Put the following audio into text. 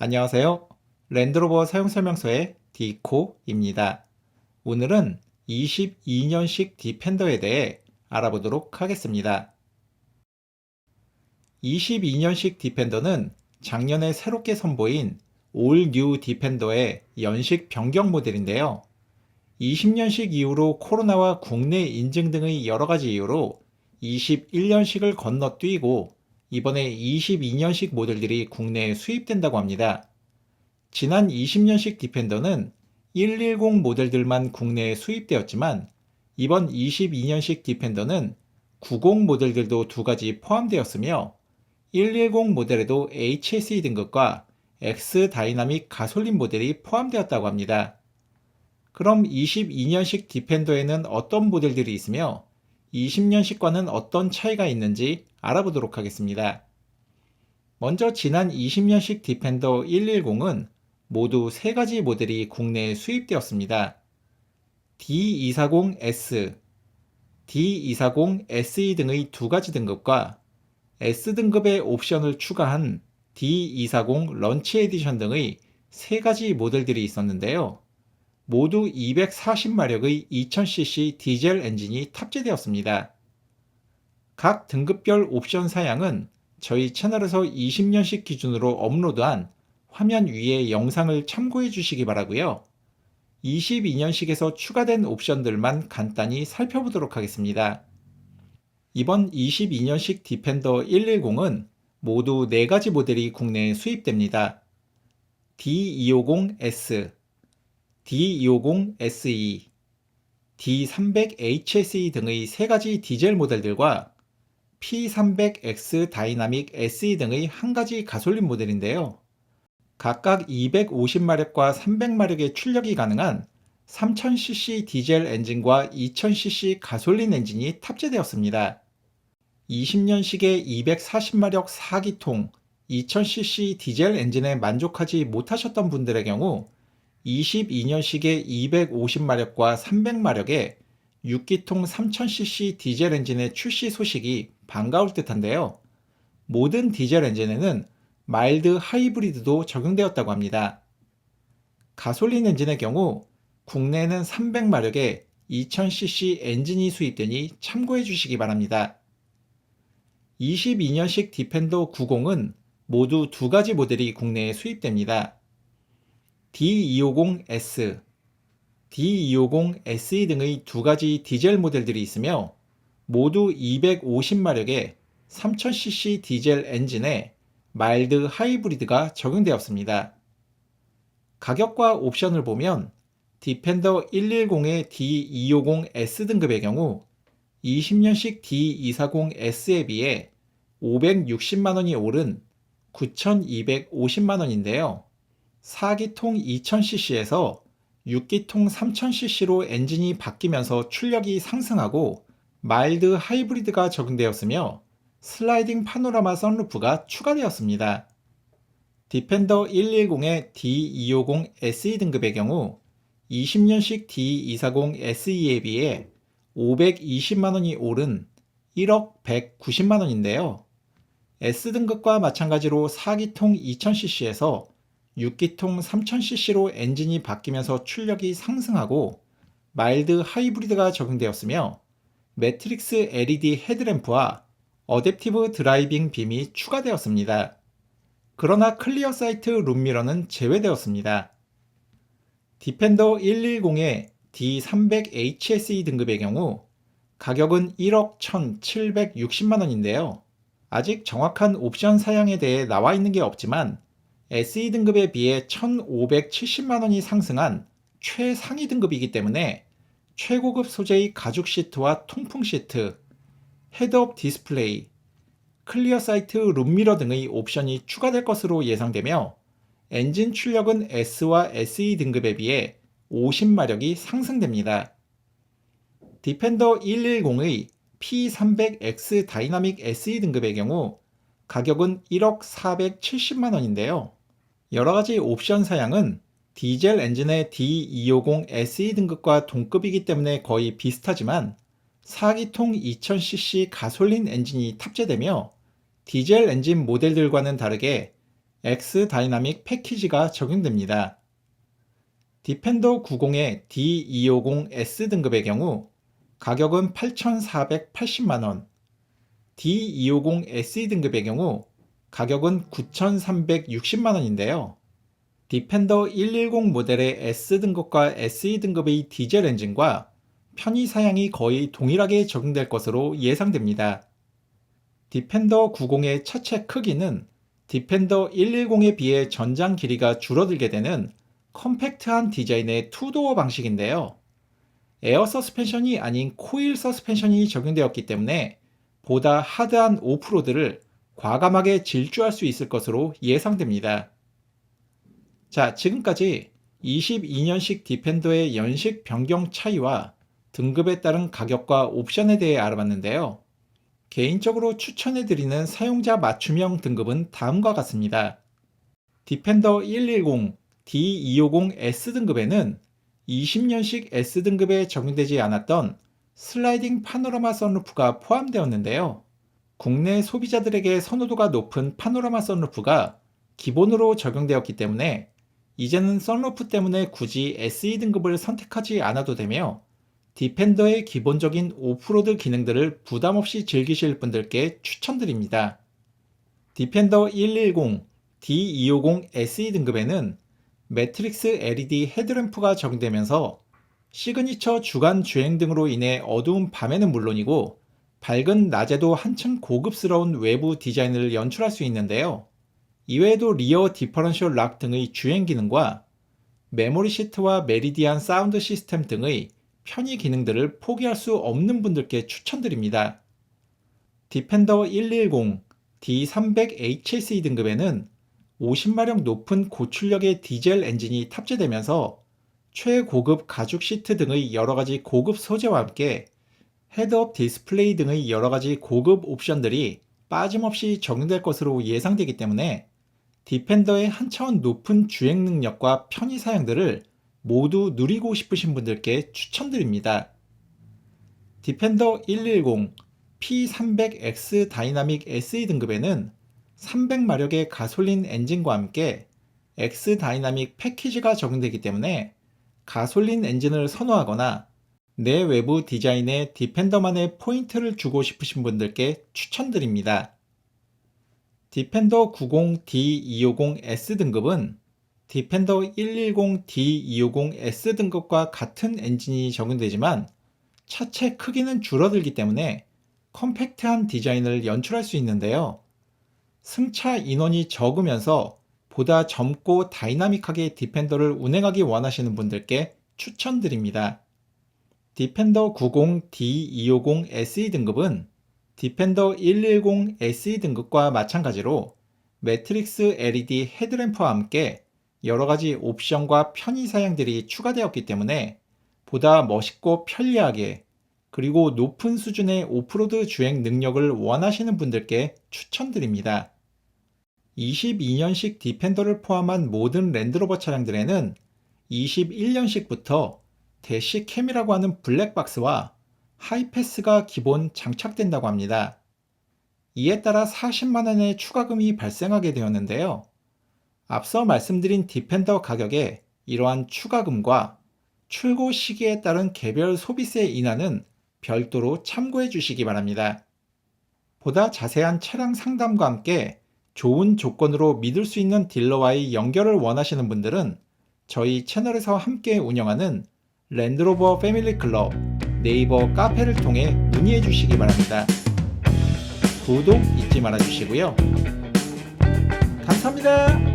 안녕하세요. 랜드로버 사용설명서의 디코입니다. 오늘은 22년식 디펜더에 대해 알아보도록 하겠습니다. 22년식 디펜더는 작년에 새롭게 선보인 올 뉴 디펜더의 연식 변경 모델인데요. 20년식 이후로 코로나와 국내 인증 등의 여러 가지 이유로 21년식을 건너뛰고 이번에 22년식 모델들이 국내에 수입된다고 합니다. 지난 20년식 디펜더는 110 모델들만 국내에 수입되었지만 이번 22년식 디펜더는 90 모델들도 두 가지 포함되었으며 110 모델에도 HSE 등급과 X 다이나믹 가솔린 모델이 포함되었다고 합니다. 그럼 22년식 디펜더에는 어떤 모델들이 있으며 20년식과는 어떤 차이가 있는지 알아보도록 하겠습니다. 먼저 지난 20년식 디펜더 110은 모두 3가지 모델이 국내에 수입되었습니다. D240S, D240SE 등의 두 가지 등급과 S등급의 옵션을 추가한 D240 런치 에디션 등의 3가지 모델들이 있었는데요. 모두 240마력의 2000cc 디젤 엔진이 탑재되었습니다. 각 등급별 옵션 사양은 저희 채널에서 20년식 기준으로 업로드한 화면 위의 영상을 참고해 주시기 바라고요. 22년식에서 추가된 옵션들만 간단히 살펴보도록 하겠습니다. 이번 22년식 디펜더 110은 모두 4가지 모델이 국내에 수입됩니다. D250S, D250SE, D300HSE 등의 3가지 디젤 모델들과 P300X 다이나믹 SE 등의 1가지 가솔린 모델인데요. 각각 250마력과 300마력의 출력이 가능한 3000cc 디젤 엔진과 2000cc 가솔린 엔진이 탑재되었습니다. 20년식의 240마력 4기통 2000cc 디젤 엔진에 만족하지 못하셨던 분들의 경우 22년식의 250마력과 300마력의 6기통 3000cc 디젤 엔진의 출시 소식이 반가울 듯한데요. 모든 디젤 엔진에는 마일드 하이브리드도 적용되었다고 합니다. 가솔린 엔진의 경우 국내에는 300마력의 2000cc 엔진이 수입되니 참고해 주시기 바랍니다. 22년식 디펜더 90은 모두 2가지 모델이 국내에 수입됩니다. D250S, D250SE 등의 2가지 디젤 모델들이 있으며 모두 250마력의 3000cc 디젤 엔진에 마일드 하이브리드가 적용되었습니다. 가격과 옵션을 보면 디펜더 110의 D250S 등급의 경우 20년식 D240S에 비해 560만원이 오른 9,250만원인데요. 4기통 2000cc에서 6기통 3000cc로 엔진이 바뀌면서 출력이 상승하고 마일드 하이브리드가 적용되었으며 슬라이딩 파노라마 선루프가 추가되었습니다. 디펜더 110의 D250 SE 등급의 경우 20년식 D240 SE에 비해 520만원이 오른 1억 190만원인데요. S등급과 마찬가지로 4기통 2000cc에서 6기통 3000cc로 엔진이 바뀌면서 출력이 상승하고 마일드 하이브리드가 적용되었으며 매트릭스 LED 헤드램프와 어댑티브 드라이빙 빔이 추가되었습니다. 그러나 클리어 사이트 룸미러는 제외되었습니다. 디펜더 110의 D300HSE 등급의 경우 가격은 1억 1,760만원인데요. 아직 정확한 옵션 사양에 대해 나와 있는 게 없지만 SE 등급에 비해 1,570만원이 상승한 최상위 등급이기 때문에 최고급 소재의 가죽 시트와 통풍 시트, 헤드업 디스플레이, 클리어 사이트 룸미러 등의 옵션이 추가될 것으로 예상되며 엔진 출력은 S와 SE 등급에 비해 50마력이 상승됩니다. 디펜더 110의 P300X 다이나믹 SE 등급의 경우 가격은 1억 470만원인데요. 여러가지 옵션 사양은 디젤 엔진의 D250 SE 등급과 동급이기 때문에 거의 비슷하지만 4기통 2000cc 가솔린 엔진이 탑재되며 디젤 엔진 모델들과는 다르게 X 다이나믹 패키지가 적용됩니다. 디펜더 90의 D250S 등급의 경우 가격은 8,480만원, D250 SE 등급의 경우 가격은 9,360만원인데요. 디펜더 110 모델의 S등급과 SE 등급의 디젤 엔진과 편의 사양이 거의 동일하게 적용될 것으로 예상됩니다. 디펜더 90의 차체 크기는 디펜더 110에 비해 전장 길이가 줄어들게 되는 컴팩트한 디자인의 투도어 방식인데요. 에어 서스펜션이 아닌 코일 서스펜션이 적용되었기 때문에 보다 하드한 오프로드를 과감하게 질주할 수 있을 것으로 예상됩니다. 자, 지금까지 22년식 디펜더의 연식 변경 차이와 등급에 따른 가격과 옵션에 대해 알아봤는데요. 개인적으로 추천해드리는 사용자 맞춤형 등급은 다음과 같습니다. 디펜더 110 D250S 등급에는 20년식 S등급에 적용되지 않았던 슬라이딩 파노라마 선루프가 포함되었는데요. 국내 소비자들에게 선호도가 높은 파노라마 선루프가 기본으로 적용되었기 때문에 이제는 선루프 때문에 굳이 SE 등급을 선택하지 않아도 되며 디펜더의 기본적인 오프로드 기능들을 부담없이 즐기실 분들께 추천드립니다. 디펜더 110 D250 SE 등급에는 매트릭스 LED 헤드램프가 적용되면서 시그니처 주간 주행 등으로 인해 어두운 밤에는 물론이고 밝은 낮에도 한층 고급스러운 외부 디자인을 연출할 수 있는데요. 이외에도 리어 디퍼런셜 락 등의 주행 기능과 메모리 시트와 메리디안 사운드 시스템 등의 편의 기능들을 포기할 수 없는 분들께 추천드립니다. 디펜더 110 D300HSE 등급에는 50마력 높은 고출력의 디젤 엔진이 탑재되면서 최고급 가죽 시트 등의 여러가지 고급 소재와 함께 헤드업 디스플레이 등의 여러가지 고급 옵션들이 빠짐없이 적용될 것으로 예상되기 때문에 디펜더의 한 차원 높은 주행 능력과 편의 사양들을 모두 누리고 싶으신 분들께 추천드립니다. 디펜더 110 P300X 다이나믹 SE 등급에는 300마력의 가솔린 엔진과 함께 X 다이나믹 패키지가 적용되기 때문에 가솔린 엔진을 선호하거나 내외부 디자인에 디펜더만의 포인트를 주고 싶으신 분들께 추천드립니다. 디펜더 90 D250S 등급은 디펜더 110 D250S 등급과 같은 엔진이 적용되지만 차체 크기는 줄어들기 때문에 컴팩트한 디자인을 연출할 수 있는데요. 승차 인원이 적으면서 보다 젊고 다이나믹하게 디펜더를 운행하기 원하시는 분들께 추천드립니다. 디펜더 90 D250 SE 등급은 디펜더 110 SE 등급과 마찬가지로 매트릭스 LED 헤드램프와 함께 여러가지 옵션과 편의 사양들이 추가되었기 때문에 보다 멋있고 편리하게 그리고 높은 수준의 오프로드 주행 능력을 원하시는 분들께 추천드립니다. 22년식 디펜더를 포함한 모든 랜드로버 차량들에는 21년식부터 대시캠이라고 하는 블랙박스와 하이패스가 기본 장착된다고 합니다. 이에 따라 40만원의 추가금이 발생하게 되었는데요. 앞서 말씀드린 디펜더 가격에 이러한 추가금과 출고 시기에 따른 개별 소비세 인하는 별도로 참고해 주시기 바랍니다. 보다 자세한 차량 상담과 함께 좋은 조건으로 믿을 수 있는 딜러와의 연결을 원하시는 분들은 저희 채널에서 함께 운영하는 랜드로버 패밀리 클럽 네이버 카페를 통해 문의해 주시기 바랍니다. 구독 잊지 말아 주시고요. 감사합니다.